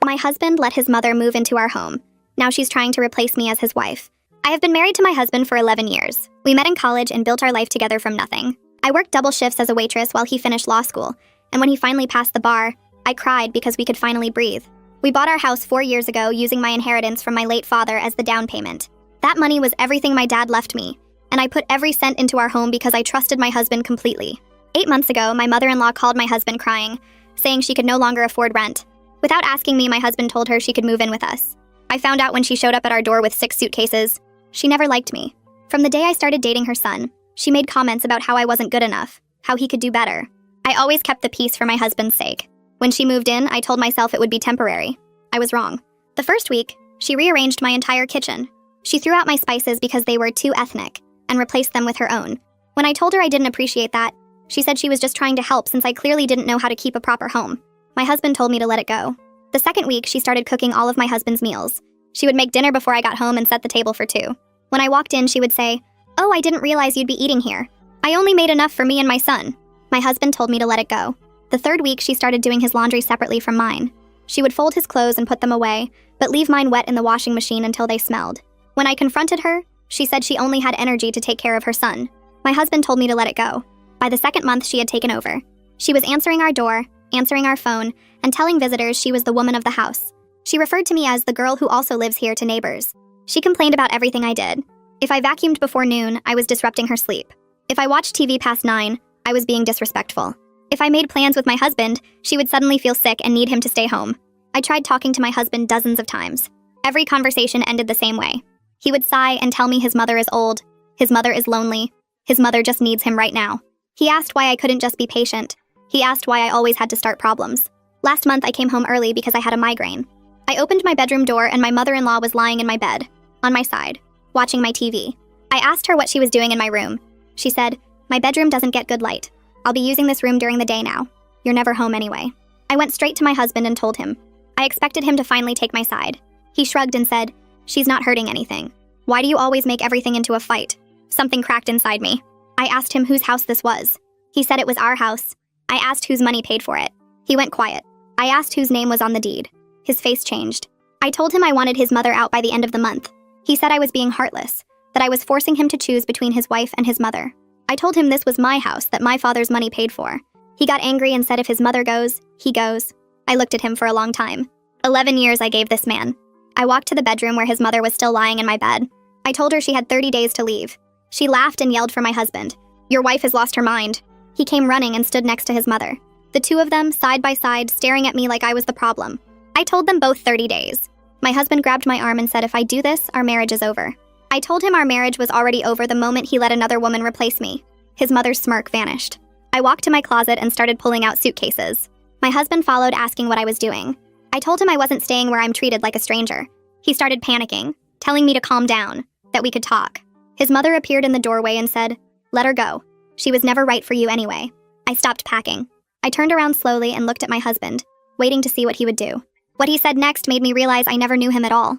My husband let his mother move into our home. Now she's trying to replace me as his wife. I have been married to my husband for 11 years. We met in college and built our life together from nothing. I worked double shifts as a waitress while he finished law school, and when he finally passed the bar, I cried because we could finally breathe. We bought our house 4 years ago using my inheritance from my late father as the down payment. That money was everything my dad left me, and I put every cent into our home because I trusted my husband completely. 8 months ago, my mother-in-law called my husband crying, saying she could no longer afford rent. Without asking me, my husband told her she could move in with us. I found out when she showed up at our door with 6 suitcases. She never liked me. From the day I started dating her son, she made comments about how I wasn't good enough, how he could do better. I always kept the peace for my husband's sake. When she moved in, I told myself it would be temporary. I was wrong. The first week, she rearranged my entire kitchen. She threw out my spices because they were too ethnic, and replaced them with her own. When I told her I didn't appreciate that, she said she was just trying to help since I clearly didn't know how to keep a proper home. My husband told me to let it go. The second week, she started cooking all of my husband's meals. She would make dinner before I got home and set the table for 2. When I walked in, she would say, "Oh, I didn't realize you'd be eating here. I only made enough for me and my son." My husband told me to let it go. The third week, she started doing his laundry separately from mine. She would fold his clothes and put them away, but leave mine wet in the washing machine until they smelled. When I confronted her, she said she only had energy to take care of her son. My husband told me to let it go. By the second month, she had taken over. She was answering our door, answering our phone, and telling visitors she was the woman of the house. She referred to me as the girl who also lives here to neighbors. She complained about everything I did. If I vacuumed before noon, I was disrupting her sleep. If I watched TV past 9, I was being disrespectful. If I made plans with my husband, she would suddenly feel sick and need him to stay home. I tried talking to my husband dozens of times. Every conversation ended the same way. He would sigh and tell me his mother is old, his mother is lonely, his mother just needs him right now. He asked why I couldn't just be patient. He asked why I always had to start problems. Last month, I came home early because I had a migraine. I opened my bedroom door and my mother-in-law was lying in my bed, on my side, watching my TV. I asked her what she was doing in my room. She said, "My bedroom doesn't get good light. I'll be using this room during the day now. You're never home anyway." I went straight to my husband and told him. I expected him to finally take my side. He shrugged and said, "She's not hurting anything. Why do you always make everything into a fight?" Something cracked inside me. I asked him whose house this was. He said it was our house. I asked whose money paid for it. He went quiet. I asked whose name was on the deed. His face changed. I told him I wanted his mother out by the end of the month. He said I was being heartless, that I was forcing him to choose between his wife and his mother. I told him this was my house that my father's money paid for. He got angry and said if his mother goes, he goes. I looked at him for a long time. 11 years I gave this man. I walked to the bedroom where his mother was still lying in my bed. I told her she had 30 days to leave. She laughed and yelled for my husband. "Your wife has lost her mind." He came running and stood next to his mother. The two of them, side by side, staring at me like I was the problem. I told them both 30 days. My husband grabbed my arm and said if I do this, our marriage is over. I told him our marriage was already over the moment he let another woman replace me. His mother's smirk vanished. I walked to my closet and started pulling out suitcases. My husband followed, asking what I was doing. I told him I wasn't staying where I'm treated like a stranger. He started panicking, telling me to calm down, that we could talk. His mother appeared in the doorway and said, "Let her go. She was never right for you anyway." I stopped packing. I turned around slowly and looked at my husband, waiting to see what he would do. What he said next made me realize I never knew him at all.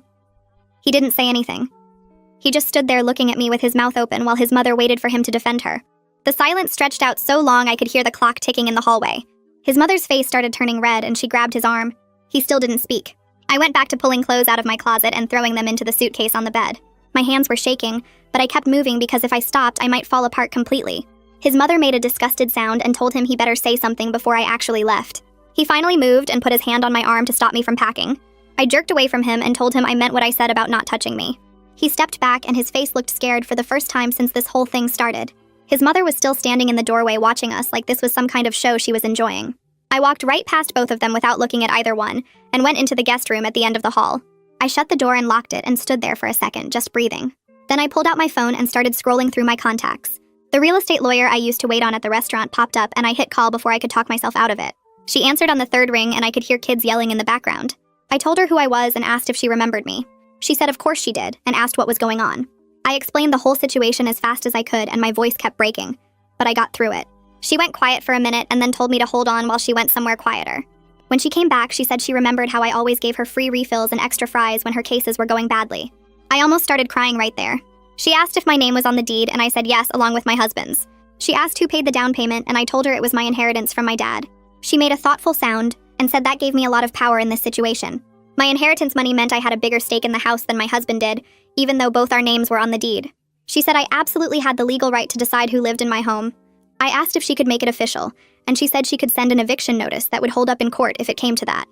He didn't say anything. He just stood there looking at me with his mouth open while his mother waited for him to defend her. The silence stretched out so long I could hear the clock ticking in the hallway. His mother's face started turning red and she grabbed his arm. He still didn't speak. I went back to pulling clothes out of my closet and throwing them into the suitcase on the bed. My hands were shaking, but I kept moving because if I stopped, I might fall apart completely. His mother made a disgusted sound and told him he better say something before I actually left. He finally moved and put his hand on my arm to stop me from packing. I jerked away from him and told him I meant what I said about not touching me. He stepped back and his face looked scared for the first time since this whole thing started. His mother was still standing in the doorway watching us like this was some kind of show she was enjoying. I walked right past both of them without looking at either one and went into the guest room at the end of the hall. I shut the door and locked it and stood there for a second, just breathing. Then I pulled out my phone and started scrolling through my contacts. The real estate lawyer I used to wait on at the restaurant popped up and I hit call before I could talk myself out of it. She answered on the third ring and I could hear kids yelling in the background. I told her who I was and asked if she remembered me. She said of course she did and asked what was going on. I explained the whole situation as fast as I could and my voice kept breaking, but I got through it. She went quiet for a minute and then told me to hold on while she went somewhere quieter. When she came back, she said she remembered how I always gave her free refills and extra fries when her cases were going badly. I almost started crying right there. She asked if my name was on the deed and I said yes, along with my husband's. She asked who paid the down payment and I told her it was my inheritance from my dad. She made a thoughtful sound and said that gave me a lot of power in this situation. My inheritance money meant I had a bigger stake in the house than my husband did, even though both our names were on the deed. She said I absolutely had the legal right to decide who lived in my home. I asked if she could make it official, and she said she could send an eviction notice that would hold up in court if it came to that.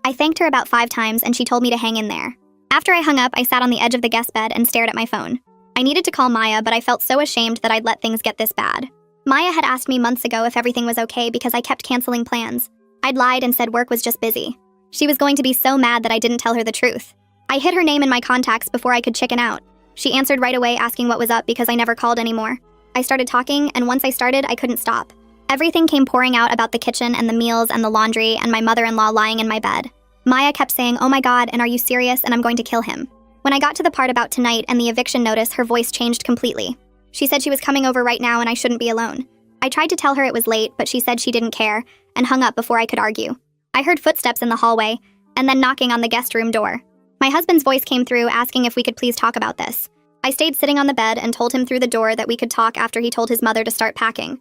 I thanked her about 5 times and she told me to hang in there. After I hung up, I sat on the edge of the guest bed and stared at my phone. I needed to call Maya, but I felt so ashamed that I'd let things get this bad. Maya had asked me months ago if everything was okay because I kept canceling plans. I'd lied and said work was just busy. She was going to be so mad that I didn't tell her the truth. I hid her name in my contacts before I could chicken out. She answered right away asking what was up because I never called anymore. I started talking, and once I started, I couldn't stop. Everything came pouring out about the kitchen and the meals and the laundry and my mother-in-law lying in my bed. Maya kept saying, "Oh my God, and are you serious? And I'm going to kill him." When I got to the part about tonight and the eviction notice, her voice changed completely. She said she was coming over right now and I shouldn't be alone. I tried to tell her it was late, but she said she didn't care, and hung up before I could argue. I heard footsteps in the hallway, and then knocking on the guest room door. My husband's voice came through asking if we could please talk about this. I stayed sitting on the bed and told him through the door that we could talk after he told his mother to start packing.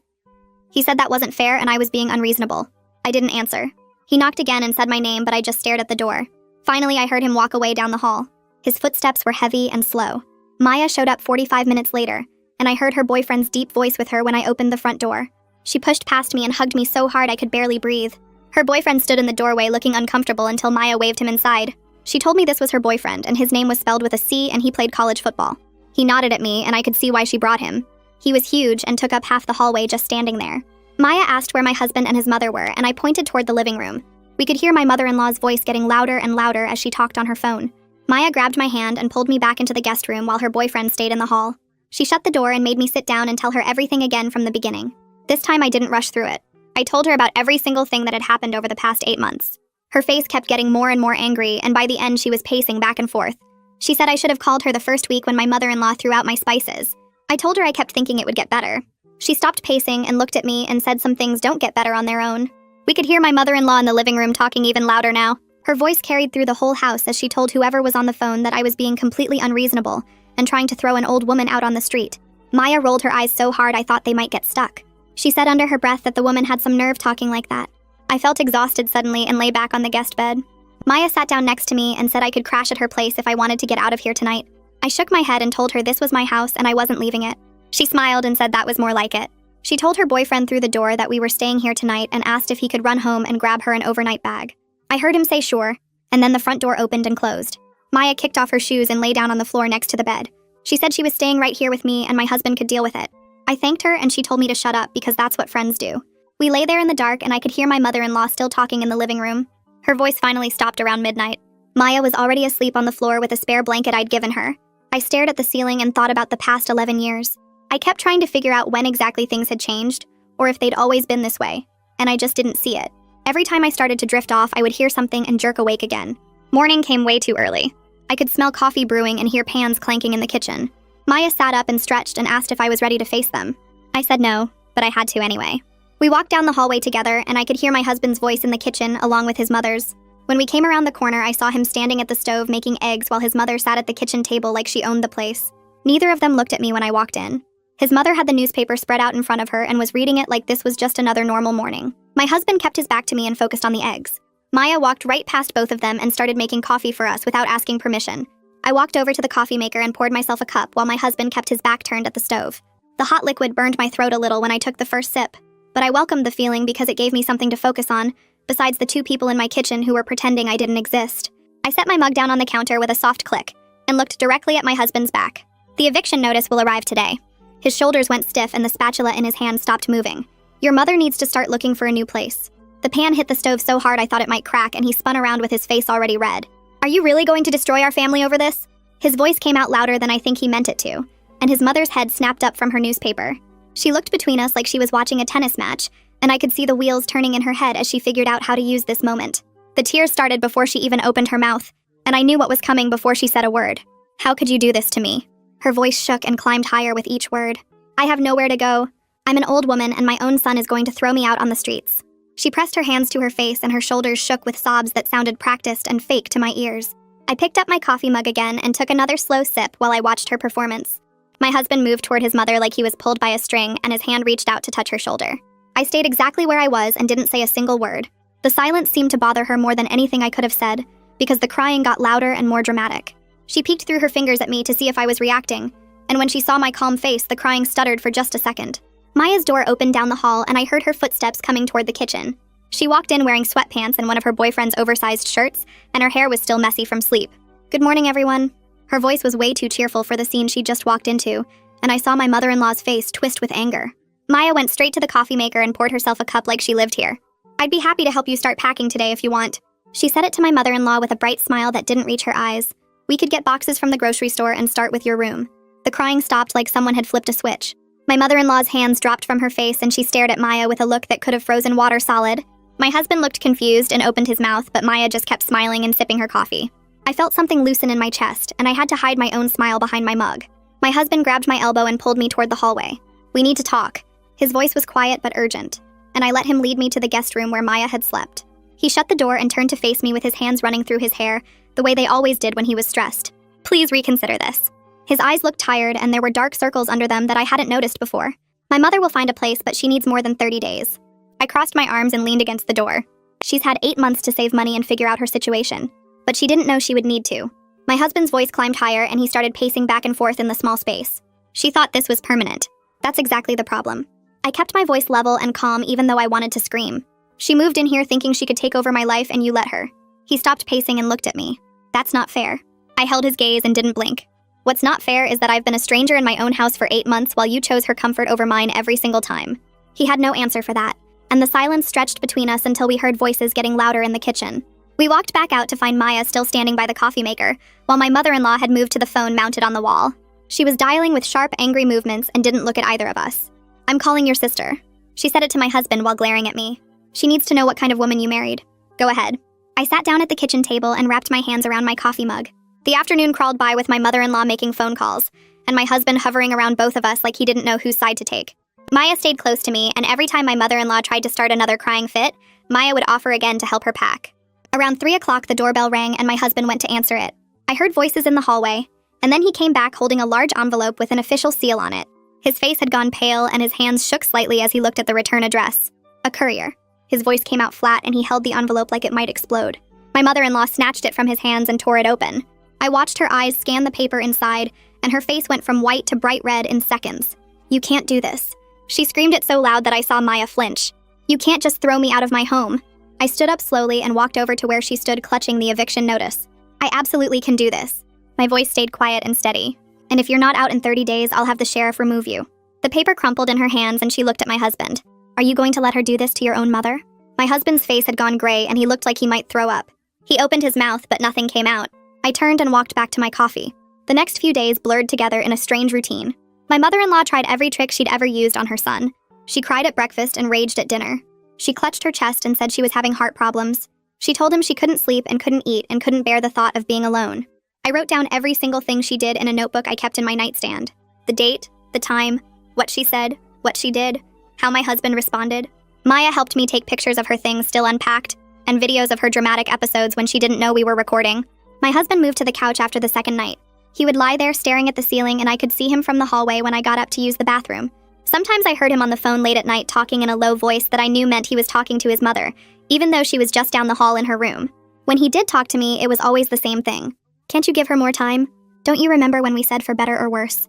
He said that wasn't fair and I was being unreasonable. I didn't answer. He knocked again and said my name, but I just stared at the door. Finally, I heard him walk away down the hall. His footsteps were heavy and slow. Maya showed up 45 minutes later, and I heard her boyfriend's deep voice with her when I opened the front door. She pushed past me and hugged me so hard I could barely breathe. Her boyfriend stood in the doorway looking uncomfortable until Maya waved him inside. She told me this was her boyfriend, and his name was spelled with a C, and he played college football. He nodded at me, and I could see why she brought him. He was huge and took up half the hallway just standing there. Maya asked where my husband and his mother were, and I pointed toward the living room. We could hear my mother-in-law's voice getting louder and louder as she talked on her phone. Maya grabbed my hand and pulled me back into the guest room while her boyfriend stayed in the hall. She shut the door and made me sit down and tell her everything again from the beginning. This time I didn't rush through it. I told her about every single thing that had happened over the past 8 months. Her face kept getting more and more angry, and by the end she was pacing back and forth. She said I should have called her the first week when my mother-in-law threw out my spices. I told her I kept thinking it would get better. She stopped pacing and looked at me and said some things don't get better on their own. We could hear my mother-in-law in the living room talking even louder now. Her voice carried through the whole house as she told whoever was on the phone that I was being completely unreasonable and trying to throw an old woman out on the street. Maya rolled her eyes so hard I thought they might get stuck. She said under her breath that the woman had some nerve talking like that. I felt exhausted suddenly and lay back on the guest bed. Maya sat down next to me and said I could crash at her place if I wanted to get out of here tonight. I shook my head and told her this was my house and I wasn't leaving it. She smiled and said that was more like it. She told her boyfriend through the door that we were staying here tonight and asked if he could run home and grab her an overnight bag. I heard him say sure, and then the front door opened and closed. Maya kicked off her shoes and lay down on the floor next to the bed. She said she was staying right here with me and my husband could deal with it. I thanked her and she told me to shut up because that's what friends do. We lay there in the dark and I could hear my mother-in-law still talking in the living room. Her voice finally stopped around midnight. Maya was already asleep on the floor with a spare blanket I'd given her. I stared at the ceiling and thought about the past 11 years. I kept trying to figure out when exactly things had changed, or if they'd always been this way, and I just didn't see it. Every time I started to drift off, I would hear something and jerk awake again. Morning came way too early. I could smell coffee brewing and hear pans clanking in the kitchen. Maya sat up and stretched and asked if I was ready to face them. I said no, but I had to anyway. We walked down the hallway together, and I could hear my husband's voice in the kitchen along with his mother's. When we came around the corner, I saw him standing at the stove making eggs while his mother sat at the kitchen table like she owned the place. Neither of them looked at me when I walked in. His mother had the newspaper spread out in front of her and was reading it like this was just another normal morning. My husband kept his back to me and focused on the eggs. Maya walked right past both of them and started making coffee for us without asking permission. I walked over to the coffee maker and poured myself a cup while my husband kept his back turned at the stove. The hot liquid burned my throat a little when I took the first sip, but I welcomed the feeling because it gave me something to focus on, besides the 2 people in my kitchen who were pretending I didn't exist. I set my mug down on the counter with a soft click and looked directly at my husband's back. The eviction notice will arrive today. His shoulders went stiff and the spatula in his hand stopped moving. Your mother needs to start looking for a new place. The pan hit the stove so hard I thought it might crack and he spun around with his face already red. Are you really going to destroy our family over this? His voice came out louder than I think he meant it to, and his mother's head snapped up from her newspaper. She looked between us like she was watching a tennis match, and I could see the wheels turning in her head as she figured out how to use this moment. The tears started before she even opened her mouth, and I knew what was coming before she said a word. How could you do this to me? Her voice shook and climbed higher with each word. I have nowhere to go. I'm an old woman and my own son is going to throw me out on the streets. She pressed her hands to her face and her shoulders shook with sobs that sounded practiced and fake to my ears. I picked up my coffee mug again and took another slow sip while I watched her performance. My husband moved toward his mother like he was pulled by a string and his hand reached out to touch her shoulder. I stayed exactly where I was and didn't say a single word. The silence seemed to bother her more than anything I could have said, because the crying got louder and more dramatic. She peeked through her fingers at me to see if I was reacting, and when she saw my calm face, the crying stuttered for just a second. Maya's door opened down the hall, and I heard her footsteps coming toward the kitchen. She walked in wearing sweatpants and one of her boyfriend's oversized shirts, and her hair was still messy from sleep. "Good morning, everyone." Her voice was way too cheerful for the scene she just walked into, and I saw my mother-in-law's face twist with anger. Maya went straight to the coffee maker and poured herself a cup like she lived here. "I'd be happy to help you start packing today if you want." She said it to my mother-in-law with a bright smile that didn't reach her eyes. "We could get boxes from the grocery store and start with your room." The crying stopped like someone had flipped a switch. My mother-in-law's hands dropped from her face and she stared at Maya with a look that could have frozen water solid. My husband looked confused and opened his mouth, but Maya just kept smiling and sipping her coffee. I felt something loosen in my chest, and I had to hide my own smile behind my mug. My husband grabbed my elbow and pulled me toward the hallway. "We need to talk." His voice was quiet but urgent, and I let him lead me to the guest room where Maya had slept. He shut the door and turned to face me with his hands running through his hair, the way they always did when he was stressed. "Please reconsider this." His eyes looked tired, and there were dark circles under them that I hadn't noticed before. "My mother will find a place, but she needs more than 30 days. I crossed my arms and leaned against the door. She's had 8 months to save money and figure out her situation, but she didn't know she would need to. My husband's voice climbed higher, and he started pacing back and forth in the small space. "She thought this was permanent. That's exactly the problem." I kept my voice level and calm even though I wanted to scream. "She moved in here thinking she could take over my life, and you let her." He stopped pacing and looked at me. "That's not fair." I held his gaze and didn't blink. "What's not fair is that I've been a stranger in my own house for 8 months while you chose her comfort over mine every single time." He had no answer for that, and the silence stretched between us until we heard voices getting louder in the kitchen. We walked back out to find Maya still standing by the coffee maker, while my mother-in-law had moved to the phone mounted on the wall. She was dialing with sharp, angry movements and didn't look at either of us. "I'm calling your sister." She said it to my husband while glaring at me. "She needs to know what kind of woman you married." "Go ahead." I sat down at the kitchen table and wrapped my hands around my coffee mug. The afternoon crawled by with my mother-in-law making phone calls, and my husband hovering around both of us like he didn't know whose side to take. Maya stayed close to me, and every time my mother-in-law tried to start another crying fit, Maya would offer again to help her pack. Around 3 o'clock, the doorbell rang and my husband went to answer it. I heard voices in the hallway, and then he came back holding a large envelope with an official seal on it. His face had gone pale and his hands shook slightly as he looked at the return address. "A courier." His voice came out flat and he held the envelope like it might explode. My mother-in-law snatched it from his hands and tore it open. I watched her eyes scan the paper inside, and her face went from white to bright red in seconds. "You can't do this." She screamed it so loud that I saw Maya flinch. "You can't just throw me out of my home." I stood up slowly and walked over to where she stood clutching the eviction notice. "I absolutely can do this." My voice stayed quiet and steady. "And if you're not out in 30 days, I'll have the sheriff remove you." The paper crumpled in her hands and she looked at my husband. "Are you going to let her do this to your own mother?" My husband's face had gone gray and he looked like he might throw up. He opened his mouth, but nothing came out. I turned and walked back to my coffee. The next few days blurred together in a strange routine. My mother-in-law tried every trick she'd ever used on her son. She cried at breakfast and raged at dinner. She clutched her chest and said she was having heart problems. She told him she couldn't sleep and couldn't eat and couldn't bear the thought of being alone. I wrote down every single thing she did in a notebook I kept in my nightstand. The date, the time, what she said, what she did, how my husband responded. Maya helped me take pictures of her things still unpacked, and videos of her dramatic episodes when she didn't know we were recording. My husband moved to the couch after the second night. He would lie there staring at the ceiling and I could see him from the hallway when I got up to use the bathroom. Sometimes I heard him on the phone late at night talking in a low voice that I knew meant he was talking to his mother, even though she was just down the hall in her room. When he did talk to me, it was always the same thing. "Can't you give her more time? Don't you remember when we said for better or worse?"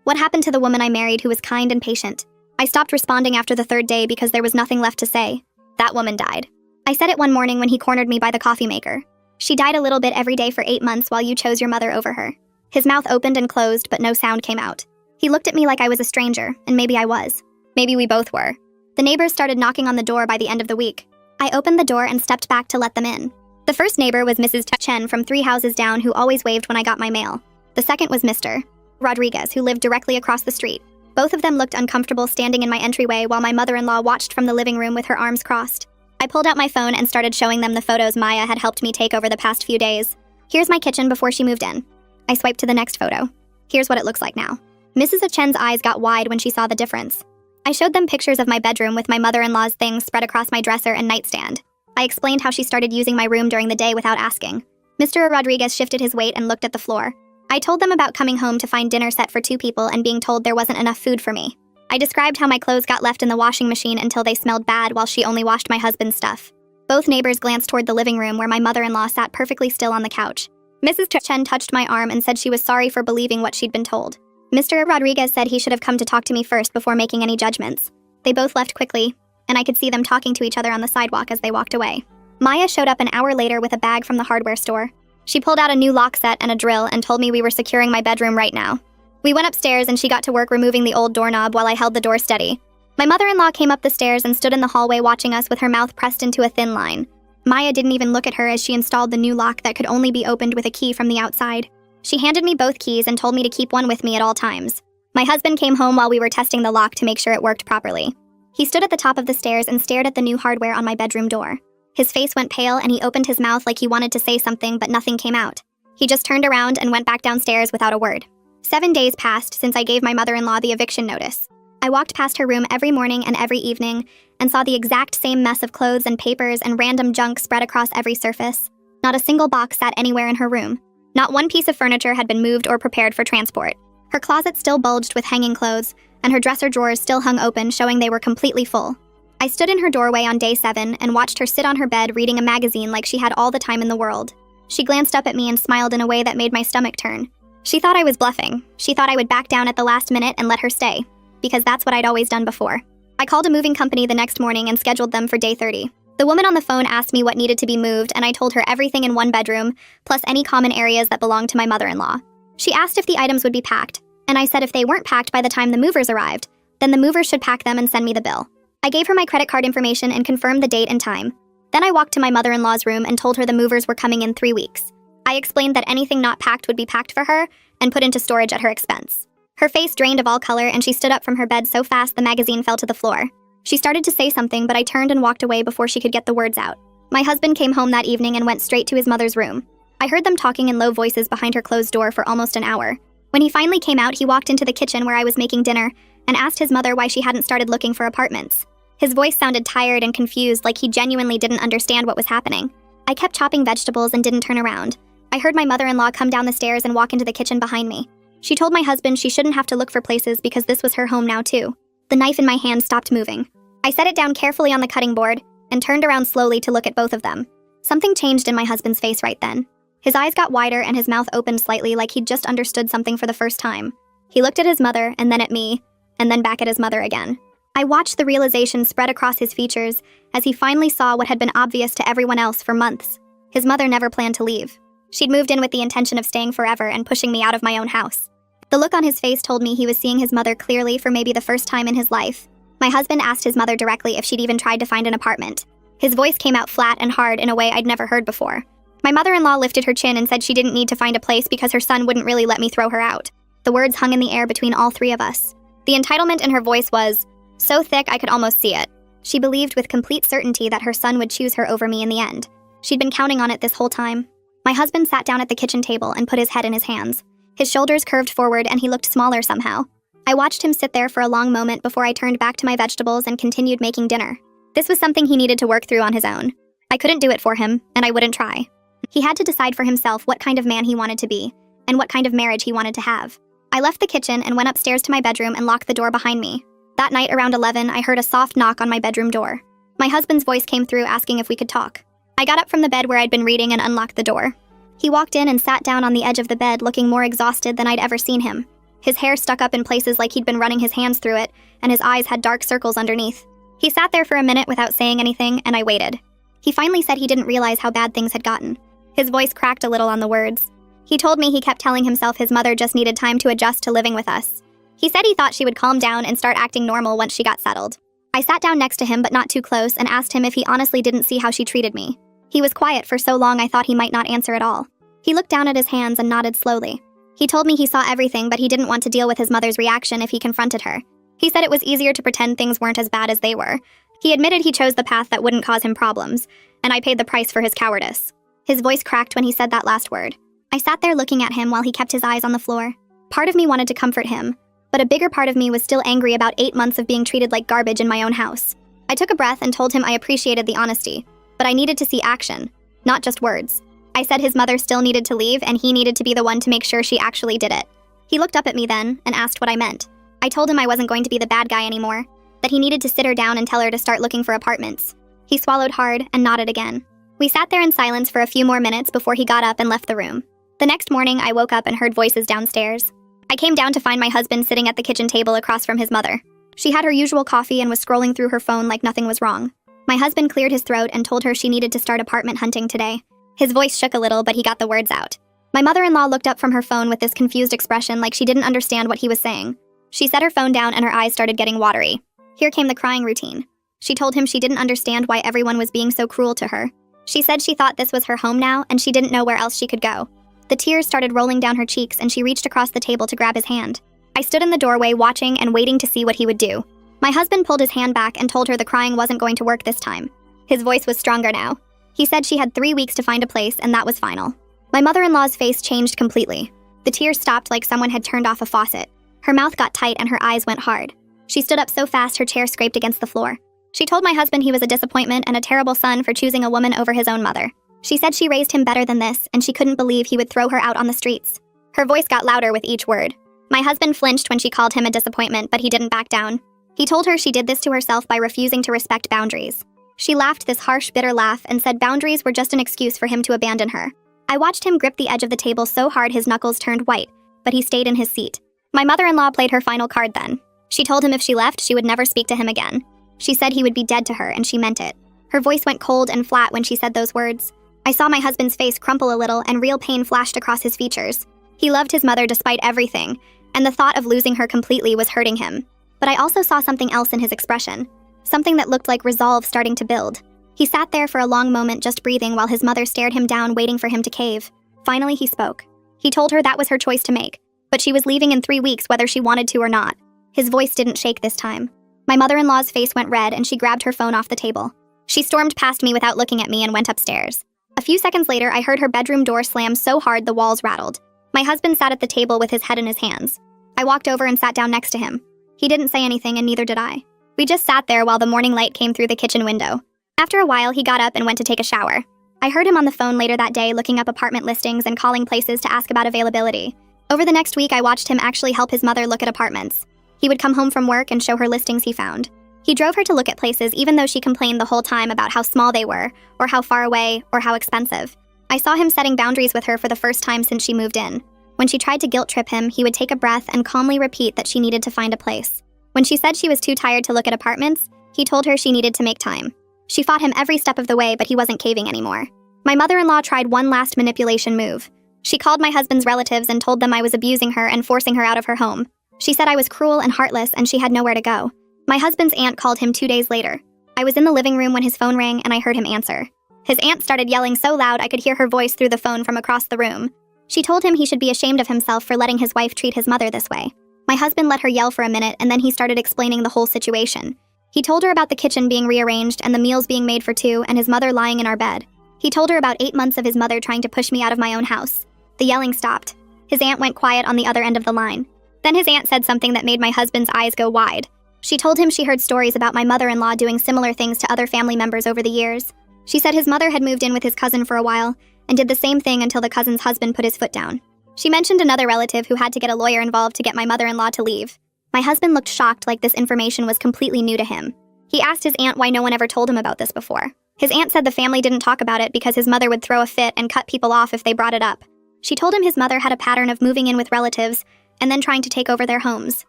What happened to the woman I married who was kind and patient? I stopped responding after the 3rd day because there was nothing left to say. That woman died. I said it one morning when he cornered me by the coffee maker. "She died a little bit every day for 8 months while you chose your mother over her." His mouth opened and closed, but no sound came out. He looked at me like I was a stranger, and maybe I was. Maybe we both were. The neighbors started knocking on the door by the end of the week. I opened the door and stepped back to let them in. The first neighbor was Mrs. Chen from 3 houses down who always waved when I got my mail. The second was Mr. Rodriguez, who lived directly across the street. Both of them looked uncomfortable standing in my entryway while my mother-in-law watched from the living room with her arms crossed. I pulled out my phone and started showing them the photos Maya had helped me take over the past few days. "Here's my kitchen before she moved in." I swiped to the next photo. "Here's what it looks like now." Mrs. Chen's eyes got wide when she saw the difference. I showed them pictures of my bedroom with my mother-in-law's things spread across my dresser and nightstand. I explained how she started using my room during the day without asking. Mr. Rodriguez shifted his weight and looked at the floor. I told them about coming home to find dinner set for 2 people and being told there wasn't enough food for me. I described how my clothes got left in the washing machine until they smelled bad while she only washed my husband's stuff. Both neighbors glanced toward the living room where my mother-in-law sat perfectly still on the couch. Mrs. Chen touched my arm and said she was sorry for believing what she'd been told. Mr. Rodriguez said he should have come to talk to me first before making any judgments. They both left quickly, and I could see them talking to each other on the sidewalk as they walked away. Maya showed up an hour later with a bag from the hardware store. She pulled out a new lock set and a drill and told me we were securing my bedroom right now. We went upstairs and she got to work removing the old doorknob while I held the door steady. My mother-in-law came up the stairs and stood in the hallway watching us with her mouth pressed into a thin line. Maya didn't even look at her as she installed the new lock that could only be opened with a key from the outside. She handed me both keys and told me to keep one with me at all times. My husband came home while we were testing the lock to make sure it worked properly. He stood at the top of the stairs and stared at the new hardware on my bedroom door. His face went pale and he opened his mouth like he wanted to say something, but nothing came out. He just turned around and went back downstairs without a word. 7 days passed since I gave my mother-in-law the eviction notice. I walked past her room every morning and every evening and saw the exact same mess of clothes and papers and random junk spread across every surface. Not a single box sat anywhere in her room. Not one piece of furniture had been moved or prepared for transport. Her closet still bulged with hanging clothes, and her dresser drawers still hung open, showing they were completely full. I stood in her doorway on day 7 and watched her sit on her bed reading a magazine like she had all the time in the world. She glanced up at me and smiled in a way that made my stomach turn. She thought I was bluffing. She thought I would back down at the last minute and let her stay, because that's what I'd always done before. I called a moving company the next morning and scheduled them for day 30. The woman on the phone asked me what needed to be moved, and I told her everything in one bedroom, plus any common areas that belonged to my mother-in-law. She asked if the items would be packed, and I said if they weren't packed by the time the movers arrived, then the movers should pack them and send me the bill. I gave her my credit card information and confirmed the date and time. Then I walked to my mother-in-law's room and told her the movers were coming in 3 weeks. I explained that anything not packed would be packed for her and put into storage at her expense. Her face drained of all color and she stood up from her bed so fast the magazine fell to the floor. She started to say something, but I turned and walked away before she could get the words out. My husband came home that evening and went straight to his mother's room. I heard them talking in low voices behind her closed door for almost an hour. When he finally came out, he walked into the kitchen where I was making dinner and asked his mother why she hadn't started looking for apartments. His voice sounded tired and confused, like he genuinely didn't understand what was happening. I kept chopping vegetables and didn't turn around. I heard my mother-in-law come down the stairs and walk into the kitchen behind me. She told my husband she shouldn't have to look for places because this was her home now too. The knife in my hand stopped moving. I set it down carefully on the cutting board and turned around slowly to look at both of them. Something changed in my husband's face right then. His eyes got wider and his mouth opened slightly like he'd just understood something for the first time. He looked at his mother and then at me, and then back at his mother again. I watched the realization spread across his features as he finally saw what had been obvious to everyone else for months. His mother never planned to leave. She'd moved in with the intention of staying forever and pushing me out of my own house. The look on his face told me he was seeing his mother clearly for maybe the first time in his life. My husband asked his mother directly if she'd even tried to find an apartment. His voice came out flat and hard in a way I'd never heard before. My mother-in-law lifted her chin and said she didn't need to find a place because her son wouldn't really let me throw her out. The words hung in the air between all three of us. The entitlement in her voice was so thick I could almost see it. She believed with complete certainty that her son would choose her over me in the end. She'd been counting on it this whole time. My husband sat down at the kitchen table and put his head in his hands. His shoulders curved forward and he looked smaller somehow. I watched him sit there for a long moment before I turned back to my vegetables and continued making dinner. This was something he needed to work through on his own. I couldn't do it for him, and I wouldn't try. He had to decide for himself what kind of man he wanted to be, and what kind of marriage he wanted to have. I left the kitchen and went upstairs to my bedroom and locked the door behind me. That night around 11, I heard a soft knock on my bedroom door. My husband's voice came through asking if we could talk. I got up from the bed where I'd been reading and unlocked the door. He walked in and sat down on the edge of the bed looking more exhausted than I'd ever seen him. His hair stuck up in places like he'd been running his hands through it, and his eyes had dark circles underneath. He sat there for a minute without saying anything, and I waited. He finally said he didn't realize how bad things had gotten. His voice cracked a little on the words. He told me he kept telling himself his mother just needed time to adjust to living with us. He said he thought she would calm down and start acting normal once she got settled. I sat down next to him but not too close and asked him if he honestly didn't see how she treated me. He was quiet for so long I thought he might not answer at all. He looked down at his hands and nodded slowly. He told me he saw everything, but he didn't want to deal with his mother's reaction if he confronted her. He said it was easier to pretend things weren't as bad as they were. He admitted he chose the path that wouldn't cause him problems, and I paid the price for his cowardice. His voice cracked when he said that last word. I sat there looking at him while he kept his eyes on the floor. Part of me wanted to comfort him, but a bigger part of me was still angry about 8 months of being treated like garbage in my own house. I took a breath and told him I appreciated the honesty, but I needed to see action, not just words. I said his mother still needed to leave and he needed to be the one to make sure she actually did it. He looked up at me then and asked what I meant. I told him I wasn't going to be the bad guy anymore, that he needed to sit her down and tell her to start looking for apartments. He swallowed hard and nodded again. We sat there in silence for a few more minutes before he got up and left the room. The next morning, I woke up and heard voices downstairs. I came down to find my husband sitting at the kitchen table across from his mother. She had her usual coffee and was scrolling through her phone like nothing was wrong. My husband cleared his throat and told her she needed to start apartment hunting today. His voice shook a little, but he got the words out. My mother-in-law looked up from her phone with this confused expression like she didn't understand what he was saying. She set her phone down and her eyes started getting watery. Here came the crying routine. She told him she didn't understand why everyone was being so cruel to her. She said she thought this was her home now and she didn't know where else she could go. The tears started rolling down her cheeks and she reached across the table to grab his hand. I stood in the doorway watching and waiting to see what he would do. My husband pulled his hand back and told her the crying wasn't going to work this time. His voice was stronger now. He said she had 3 weeks to find a place and that was final. My mother-in-law's face changed completely. The tears stopped like someone had turned off a faucet. Her mouth got tight and her eyes went hard. She stood up so fast her chair scraped against the floor. She told my husband he was a disappointment and a terrible son for choosing a woman over his own mother. She said she raised him better than this, and she couldn't believe he would throw her out on the streets. Her voice got louder with each word. My husband flinched when she called him a disappointment, but he didn't back down. He told her she did this to herself by refusing to respect boundaries. She laughed this harsh, bitter laugh and said boundaries were just an excuse for him to abandon her. I watched him grip the edge of the table so hard his knuckles turned white, but he stayed in his seat. My mother-in-law played her final card then. She told him if she left, she would never speak to him again. She said he would be dead to her, and she meant it. Her voice went cold and flat when she said those words. I saw my husband's face crumple a little and real pain flashed across his features. He loved his mother despite everything, and the thought of losing her completely was hurting him. But I also saw something else in his expression. Something that looked like resolve starting to build. He sat there for a long moment just breathing while his mother stared him down waiting for him to cave. Finally, he spoke. He told her that was her choice to make, but she was leaving in 3 weeks whether she wanted to or not. His voice didn't shake this time. My mother-in-law's face went red and she grabbed her phone off the table. She stormed past me without looking at me and went upstairs. A few seconds later, I heard her bedroom door slam so hard the walls rattled. My husband sat at the table with his head in his hands. I walked over and sat down next to him. He didn't say anything and neither did I. We just sat there while the morning light came through the kitchen window. After a while, he got up and went to take a shower. I heard him on the phone later that day looking up apartment listings and calling places to ask about availability. Over the next week, I watched him actually help his mother look at apartments. He would come home from work and show her listings he found. He drove her to look at places even though she complained the whole time about how small they were, or how far away, or how expensive. I saw him setting boundaries with her for the first time since she moved in. When she tried to guilt trip him, he would take a breath and calmly repeat that she needed to find a place. When she said she was too tired to look at apartments, he told her she needed to make time. She fought him every step of the way, but he wasn't caving anymore. My mother-in-law tried one last manipulation move. She called my husband's relatives and told them I was abusing her and forcing her out of her home. She said I was cruel and heartless and she had nowhere to go. My husband's aunt called him 2 days later. I was in the living room when his phone rang and I heard him answer. His aunt started yelling so loud I could hear her voice through the phone from across the room. She told him he should be ashamed of himself for letting his wife treat his mother this way. My husband let her yell for a minute and then he started explaining the whole situation. He told her about the kitchen being rearranged and the meals being made for 2 and his mother lying in our bed. He told her about 8 months of his mother trying to push me out of my own house. The yelling stopped. His aunt went quiet on the other end of the line. Then his aunt said something that made my husband's eyes go wide. She told him she heard stories about my mother-in-law doing similar things to other family members over the years. She said his mother had moved in with his cousin for a while and did the same thing until the cousin's husband put his foot down. She mentioned another relative who had to get a lawyer involved to get my mother-in-law to leave. My husband looked shocked like this information was completely new to him. He asked his aunt why no one ever told him about this before. His aunt said the family didn't talk about it because his mother would throw a fit and cut people off if they brought it up. She told him his mother had a pattern of moving in with relatives and then trying to take over their homes.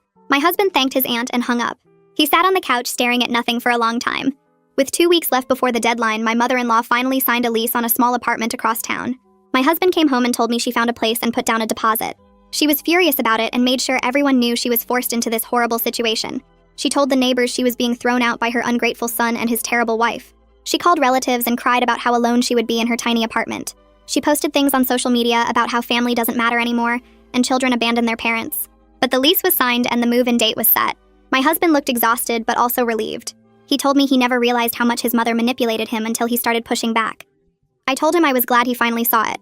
My husband thanked his aunt and hung up. He sat on the couch staring at nothing for a long time. With 2 weeks left before the deadline, my mother-in-law finally signed a lease on a small apartment across town. My husband came home and told me she found a place and put down a deposit. She was furious about it and made sure everyone knew she was forced into this horrible situation. She told the neighbors she was being thrown out by her ungrateful son and his terrible wife. She called relatives and cried about how alone she would be in her tiny apartment. She posted things on social media about how family doesn't matter anymore and children abandon their parents. But the lease was signed and the move-in date was set. My husband looked exhausted but also relieved. He told me he never realized how much his mother manipulated him until he started pushing back. I told him I was glad he finally saw it.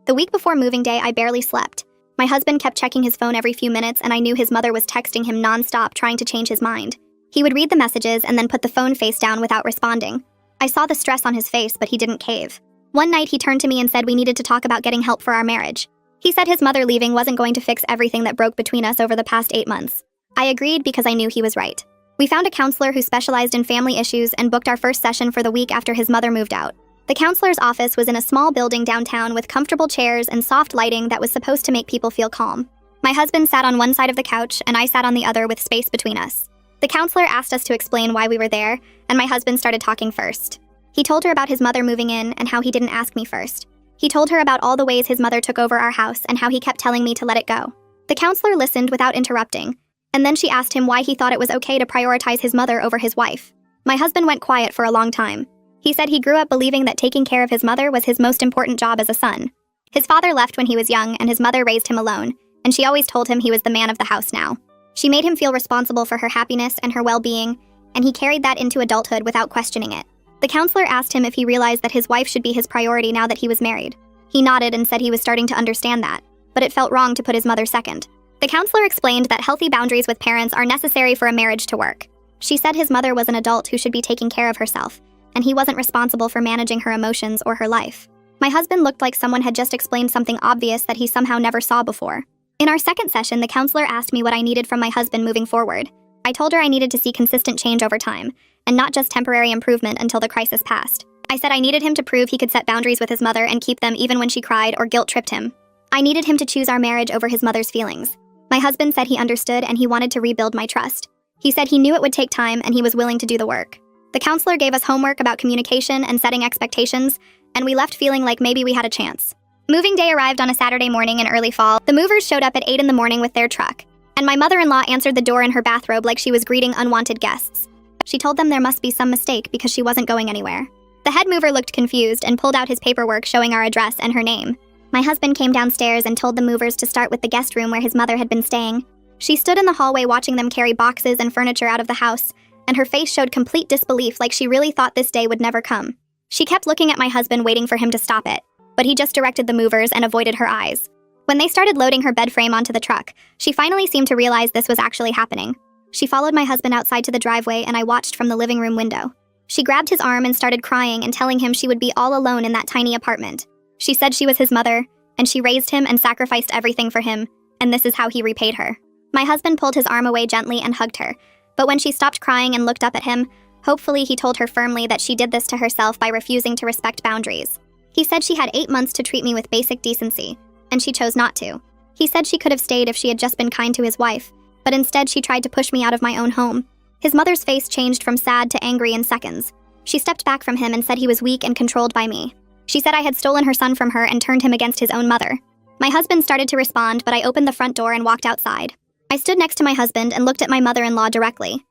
The week before moving day, I barely slept. My husband kept checking his phone every few minutes and I knew his mother was texting him nonstop trying to change his mind. He would read the messages and then put the phone face down without responding. I saw the stress on his face, but he didn't cave. One night he turned to me and said we needed to talk about getting help for our marriage. He said his mother leaving wasn't going to fix everything that broke between us over the past 8 months. I agreed because I knew he was right. We found a counselor who specialized in family issues and booked our first session for the week after his mother moved out. The counselor's office was in a small building downtown with comfortable chairs and soft lighting that was supposed to make people feel calm. My husband sat on one side of the couch and I sat on the other with space between us. The counselor asked us to explain why we were there, and my husband started talking first. He told her about his mother moving in and how he didn't ask me first. He told her about all the ways his mother took over our house and how he kept telling me to let it go. The counselor listened without interrupting, and then she asked him why he thought it was okay to prioritize his mother over his wife. My husband went quiet for a long time. He said he grew up believing that taking care of his mother was his most important job as a son. His father left when he was young and his mother raised him alone, and she always told him he was the man of the house now. She made him feel responsible for her happiness and her well-being, and he carried that into adulthood without questioning it. The counselor asked him if he realized that his wife should be his priority now that he was married. He nodded and said he was starting to understand that, but it felt wrong to put his mother second. The counselor explained that healthy boundaries with parents are necessary for a marriage to work. She said his mother was an adult who should be taking care of herself, and he wasn't responsible for managing her emotions or her life. My husband looked like someone had just explained something obvious that he somehow never saw before. In our second session, the counselor asked me what I needed from my husband moving forward. I told her I needed to see consistent change over time, and not just temporary improvement until the crisis passed. I said I needed him to prove he could set boundaries with his mother and keep them even when she cried or guilt-tripped him. I needed him to choose our marriage over his mother's feelings. My husband said he understood and he wanted to rebuild my trust. He said he knew it would take time and he was willing to do the work. The counselor gave us homework about communication and setting expectations, and we left feeling like maybe we had a chance. Moving day arrived on a Saturday morning in early fall. The movers showed up at 8 in the morning with their truck, and my mother-in-law answered the door in her bathrobe like she was greeting unwanted guests. She told them there must be some mistake because she wasn't going anywhere. The head mover looked confused and pulled out his paperwork showing our address and her name. My husband came downstairs and told the movers to start with the guest room where his mother had been staying. She stood in the hallway watching them carry boxes and furniture out of the house, and her face showed complete disbelief like she really thought this day would never come. She kept looking at my husband waiting for him to stop it, but he just directed the movers and avoided her eyes. When they started loading her bed frame onto the truck, she finally seemed to realize this was actually happening. She followed my husband outside to the driveway and I watched from the living room window. She grabbed his arm and started crying and telling him she would be all alone in that tiny apartment. She said she was his mother, and she raised him and sacrificed everything for him, and this is how he repaid her. My husband pulled his arm away gently and hugged her, but when she stopped crying and looked up at him, hopefully he told her firmly that she did this to herself by refusing to respect boundaries. He said she had 8 months to treat me with basic decency, and she chose not to. He said she could have stayed if she had just been kind to his wife, but instead she tried to push me out of my own home. His mother's face changed from sad to angry in seconds. She stepped back from him and said he was weak and controlled by me. She said I had stolen her son from her and turned him against his own mother. My husband started to respond, but I opened the front door and walked outside. I stood next to my husband and looked at my mother-in-law directly.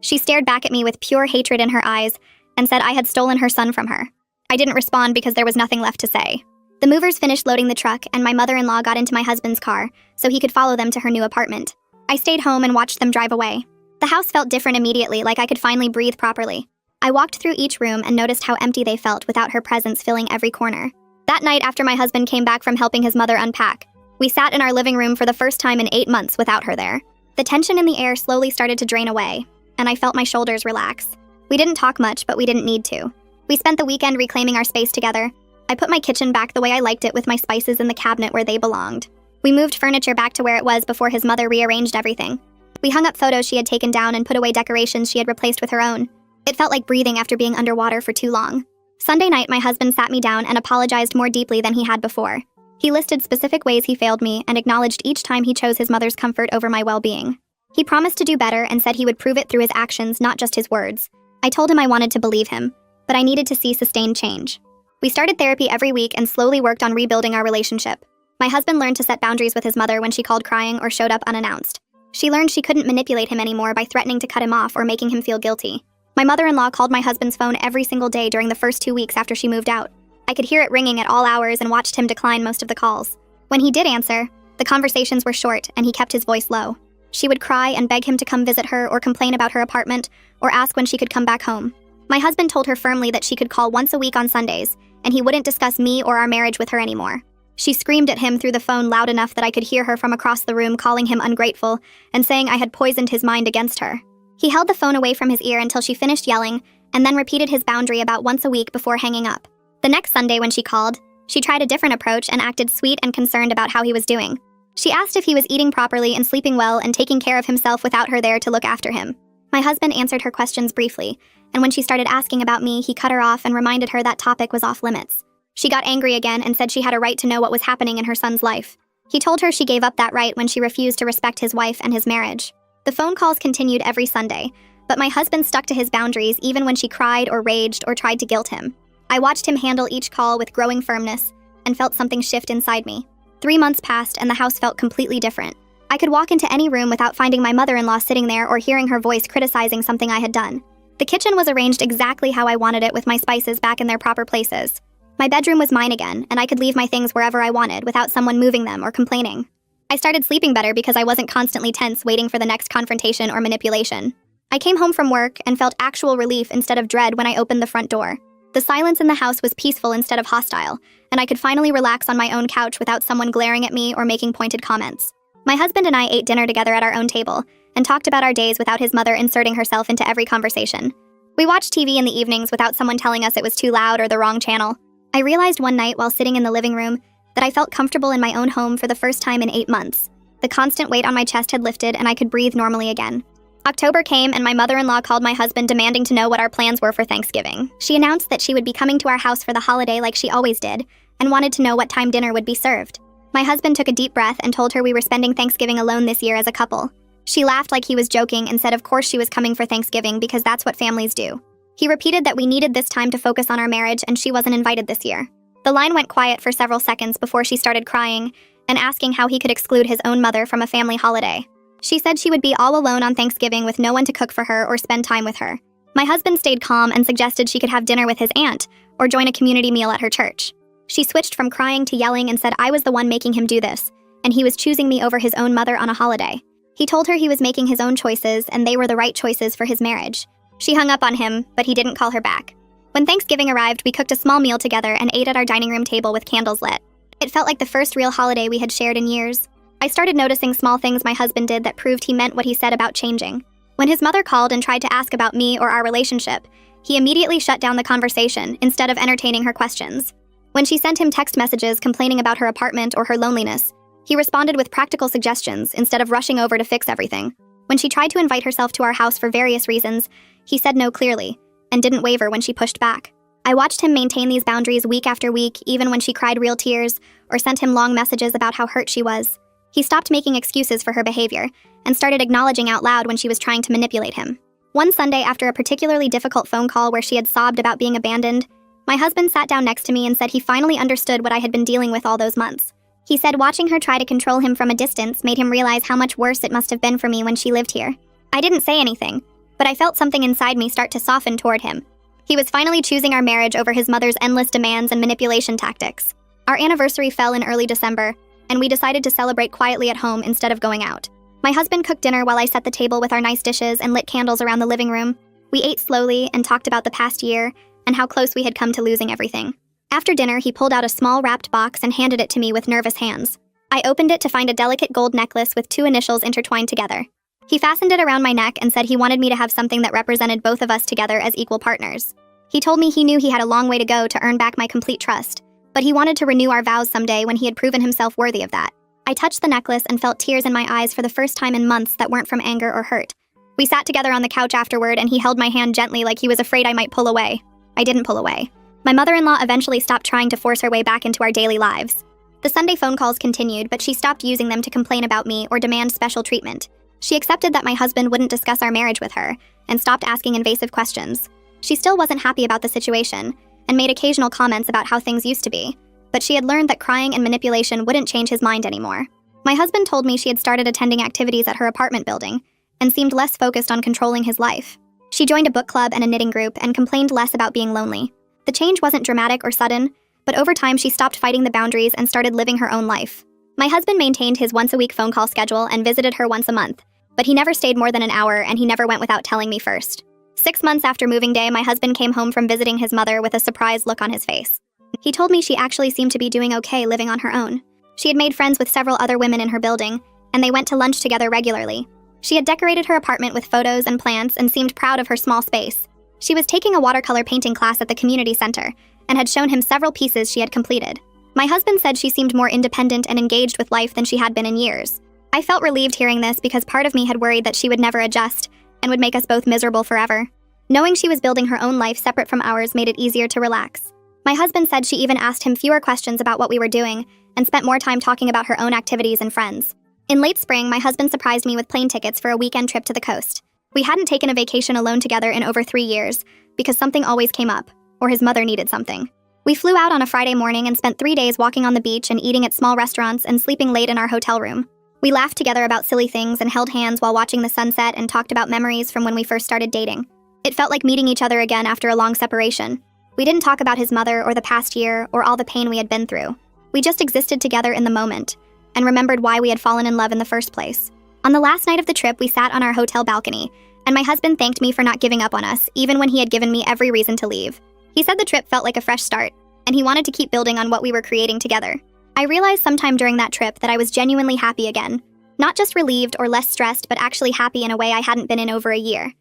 She stared back at me with pure hatred in her eyes and said I had stolen her son from her. I didn't respond because there was nothing left to say. The movers finished loading the truck and my mother-in-law got into my husband's car so he could follow them to her new apartment. I stayed home and watched them drive away. The house felt different immediately, like I could finally breathe properly. I walked through each room and noticed how empty they felt without her presence filling every corner. That night after my husband came back from helping his mother unpack, we sat in our living room for the first time in 8 months without her there. The tension in the air slowly started to drain away, and I felt my shoulders relax. We didn't talk much, but we didn't need to. We spent the weekend reclaiming our space together. I put my kitchen back the way I liked it with my spices in the cabinet where they belonged. We moved furniture back to where it was before his mother rearranged everything. We hung up photos she had taken down and put away decorations she had replaced with her own. It felt like breathing after being underwater for too long. Sunday night, my husband sat me down and apologized more deeply than he had before. He listed specific ways he failed me and acknowledged each time he chose his mother's comfort over my well-being. He promised to do better and said he would prove it through his actions, not just his words. I told him I wanted to believe him, but I needed to see sustained change. We started therapy every week and slowly worked on rebuilding our relationship. My husband learned to set boundaries with his mother when she called crying or showed up unannounced. She learned she couldn't manipulate him anymore by threatening to cut him off or making him feel guilty. My mother-in-law called my husband's phone every single day during the first 2 weeks after she moved out. I could hear it ringing at all hours and watched him decline most of the calls. When he did answer, the conversations were short and he kept his voice low. She would cry and beg him to come visit her or complain about her apartment or ask when she could come back home. My husband told her firmly that she could call once a week on Sundays, and he wouldn't discuss me or our marriage with her anymore. She screamed at him through the phone loud enough that I could hear her from across the room calling him ungrateful and saying I had poisoned his mind against her. He held the phone away from his ear until she finished yelling and then repeated his boundary about once a week before hanging up. The next Sunday when she called, she tried a different approach and acted sweet and concerned about how he was doing. She asked if he was eating properly and sleeping well and taking care of himself without her there to look after him. My husband answered her questions briefly, and when she started asking about me, he cut her off and reminded her that topic was off limits. She got angry again and said she had a right to know what was happening in her son's life. He told her she gave up that right when she refused to respect his wife and his marriage. The phone calls continued every Sunday, but my husband stuck to his boundaries even when she cried or raged or tried to guilt him. I watched him handle each call with growing firmness and felt something shift inside me. 3 months passed and the house felt completely different. I could walk into any room without finding my mother-in-law sitting there or hearing her voice criticizing something I had done. The kitchen was arranged exactly how I wanted it with my spices back in their proper places. My bedroom was mine again, and I could leave my things wherever I wanted without someone moving them or complaining. I started sleeping better because I wasn't constantly tense waiting for the next confrontation or manipulation. I came home from work and felt actual relief instead of dread when I opened the front door. The silence in the house was peaceful instead of hostile, and I could finally relax on my own couch without someone glaring at me or making pointed comments. My husband and I ate dinner together at our own table and talked about our days without his mother inserting herself into every conversation. We watched TV in the evenings without someone telling us it was too loud or the wrong channel. I realized one night while sitting in the living room that I felt comfortable in my own home for the first time in 8 months. The constant weight on my chest had lifted and I could breathe normally again. October came and my mother-in-law called my husband demanding to know what our plans were for Thanksgiving. She announced that she would be coming to our house for the holiday like she always did and wanted to know what time dinner would be served. My husband took a deep breath and told her we were spending Thanksgiving alone this year as a couple. She laughed like he was joking and said of course she was coming for Thanksgiving because that's what families do. He repeated that we needed this time to focus on our marriage and she wasn't invited this year. The line went quiet for several seconds before she started crying and asking how he could exclude his own mother from a family holiday. She said she would be all alone on Thanksgiving with no one to cook for her or spend time with her. My husband stayed calm and suggested she could have dinner with his aunt or join a community meal at her church. She switched from crying to yelling and said I was the one making him do this, and he was choosing me over his own mother on a holiday. He told her he was making his own choices and they were the right choices for his marriage. She hung up on him, but he didn't call her back. When Thanksgiving arrived, we cooked a small meal together and ate at our dining room table with candles lit. It felt like the first real holiday we had shared in years. I started noticing small things my husband did that proved he meant what he said about changing. When his mother called and tried to ask about me or our relationship, he immediately shut down the conversation instead of entertaining her questions. When she sent him text messages complaining about her apartment or her loneliness, he responded with practical suggestions instead of rushing over to fix everything. When she tried to invite herself to our house for various reasons, he said no clearly and didn't waver when she pushed back. I watched him maintain these boundaries week after week, even when she cried real tears or sent him long messages about how hurt she was. He stopped making excuses for her behavior and started acknowledging out loud when she was trying to manipulate him. One Sunday, after a particularly difficult phone call where she had sobbed about being abandoned, my husband sat down next to me and said he finally understood what I had been dealing with all those months. He said watching her try to control him from a distance made him realize how much worse it must have been for me when she lived here. I didn't say anything, but I felt something inside me start to soften toward him. He was finally choosing our marriage over his mother's endless demands and manipulation tactics. Our anniversary fell in early December, and we decided to celebrate quietly at home instead of going out. My husband cooked dinner while I set the table with our nice dishes and lit candles around the living room. We ate slowly and talked about the past year and how close we had come to losing everything. After dinner, he pulled out a small wrapped box and handed it to me with nervous hands. I opened it to find a delicate gold necklace with 2 initials intertwined together. He fastened it around my neck and said he wanted me to have something that represented both of us together as equal partners. He told me he knew he had a long way to go to earn back my complete trust, but he wanted to renew our vows someday when he had proven himself worthy of that. I touched the necklace and felt tears in my eyes for the first time in months that weren't from anger or hurt. We sat together on the couch afterward and he held my hand gently like he was afraid I might pull away. I didn't pull away. My mother-in-law eventually stopped trying to force her way back into our daily lives. The Sunday phone calls continued, but she stopped using them to complain about me or demand special treatment. She accepted that my husband wouldn't discuss our marriage with her and stopped asking invasive questions. She still wasn't happy about the situation and made occasional comments about how things used to be, but she had learned that crying and manipulation wouldn't change his mind anymore. My husband told me she had started attending activities at her apartment building and seemed less focused on controlling his life. She joined a book club and a knitting group and complained less about being lonely. The change wasn't dramatic or sudden, but over time she stopped fighting the boundaries and started living her own life. My husband maintained his once-a-week phone call schedule and visited her once a month, but he never stayed more than an hour and he never went without telling me first. 6 months after moving day, my husband came home from visiting his mother with a surprised look on his face. He told me she actually seemed to be doing okay living on her own. She had made friends with several other women in her building, and they went to lunch together regularly. She had decorated her apartment with photos and plants and seemed proud of her small space. She was taking a watercolor painting class at the community center and had shown him several pieces she had completed. My husband said she seemed more independent and engaged with life than she had been in years. I felt relieved hearing this because part of me had worried that she would never adjust and would make us both miserable forever. Knowing she was building her own life separate from ours made it easier to relax. My husband said she even asked him fewer questions about what we were doing and spent more time talking about her own activities and friends. In late spring, my husband surprised me with plane tickets for a weekend trip to the coast. We hadn't taken a vacation alone together in over 3 years because something always came up, or his mother needed something. We flew out on a Friday morning and spent 3 days walking on the beach and eating at small restaurants and sleeping late in our hotel room. We laughed together about silly things and held hands while watching the sunset and talked about memories from when we first started dating. It felt like meeting each other again after a long separation. We didn't talk about his mother or the past year or all the pain we had been through. We just existed together in the moment and remembered why we had fallen in love in the first place. On the last night of the trip, we sat on our hotel balcony, and my husband thanked me for not giving up on us, even when he had given me every reason to leave. He said the trip felt like a fresh start, and he wanted to keep building on what we were creating together. I realized sometime during that trip that I was genuinely happy again. Not just relieved or less stressed, but actually happy in a way I hadn't been in over a year.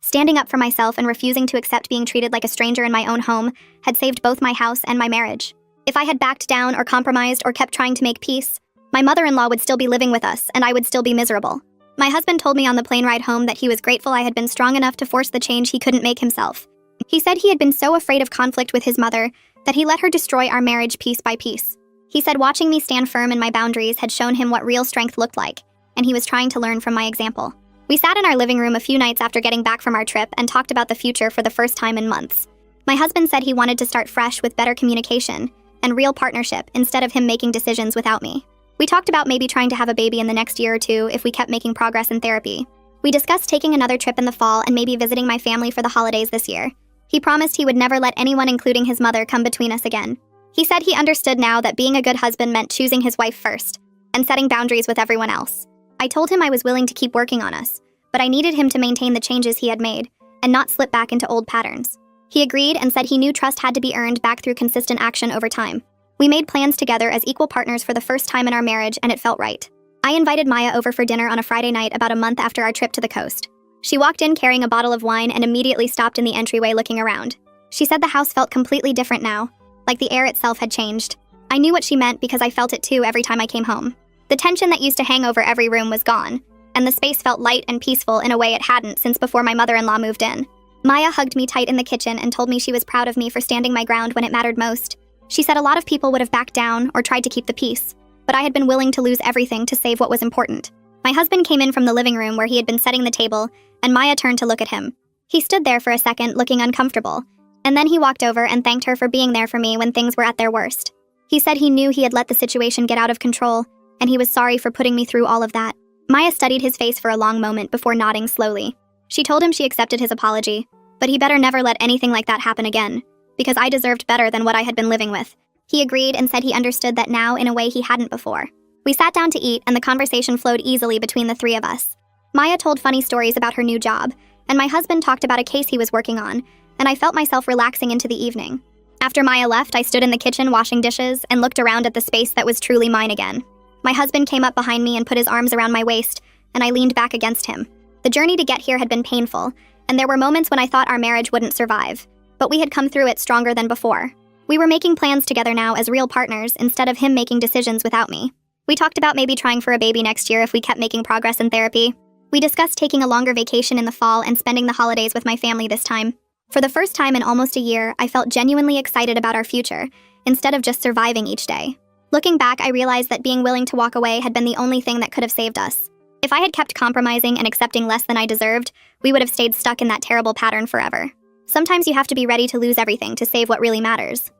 Standing up for myself and refusing to accept being treated like a stranger in my own home had saved both my house and my marriage. If I had backed down or compromised or kept trying to make peace, my mother-in-law would still be living with us and I would still be miserable. My husband told me on the plane ride home that he was grateful I had been strong enough to force the change he couldn't make himself. He said he had been so afraid of conflict with his mother that he let her destroy our marriage piece by piece. He said watching me stand firm in my boundaries had shown him what real strength looked like, and he was trying to learn from my example. We sat in our living room a few nights after getting back from our trip and talked about the future for the first time in months. My husband said he wanted to start fresh with better communication and real partnership instead of him making decisions without me. We talked about maybe trying to have a baby in the next year or two if we kept making progress in therapy. We discussed taking another trip in the fall and maybe visiting my family for the holidays this year. He promised he would never let anyone, including his mother, come between us again. He said he understood now that being a good husband meant choosing his wife first and setting boundaries with everyone else. I told him I was willing to keep working on us, but I needed him to maintain the changes he had made and not slip back into old patterns. He agreed and said he knew trust had to be earned back through consistent action over time. We made plans together as equal partners for the first time in our marriage, and it felt right. I invited Maya over for dinner on a Friday night about a month after our trip to the coast. She walked in carrying a bottle of wine and immediately stopped in the entryway looking around. She said the house felt completely different now, like the air itself had changed. I knew what she meant because I felt it too every time I came home. The tension that used to hang over every room was gone, and the space felt light and peaceful in a way it hadn't since before my mother-in-law moved in. Maya hugged me tight in the kitchen and told me she was proud of me for standing my ground when it mattered most. She said a lot of people would have backed down or tried to keep the peace, but I had been willing to lose everything to save what was important. My husband came in from the living room where he had been setting the table, and Maya turned to look at him. He stood there for a second, looking uncomfortable, and then he walked over and thanked her for being there for me when things were at their worst. He said he knew he had let the situation get out of control, and he was sorry for putting me through all of that. Maya studied his face for a long moment before nodding slowly. She told him she accepted his apology, but he better never let anything like that happen again, because I deserved better than what I had been living with. He agreed and said he understood that now in a way he hadn't before. We sat down to eat, and the conversation flowed easily between the three of us. Maya told funny stories about her new job, and my husband talked about a case he was working on, and I felt myself relaxing into the evening. After Maya left, I stood in the kitchen washing dishes and looked around at the space that was truly mine again. My husband came up behind me and put his arms around my waist, and I leaned back against him. The journey to get here had been painful, and there were moments when I thought our marriage wouldn't survive, but we had come through it stronger than before. We were making plans together now as real partners instead of him making decisions without me. We talked about maybe trying for a baby next year if we kept making progress in therapy. We discussed taking a longer vacation in the fall and spending the holidays with my family this time. For the first time in almost a year, I felt genuinely excited about our future, instead of just surviving each day. Looking back, I realized that being willing to walk away had been the only thing that could have saved us. If I had kept compromising and accepting less than I deserved, we would have stayed stuck in that terrible pattern forever. Sometimes you have to be ready to lose everything to save what really matters.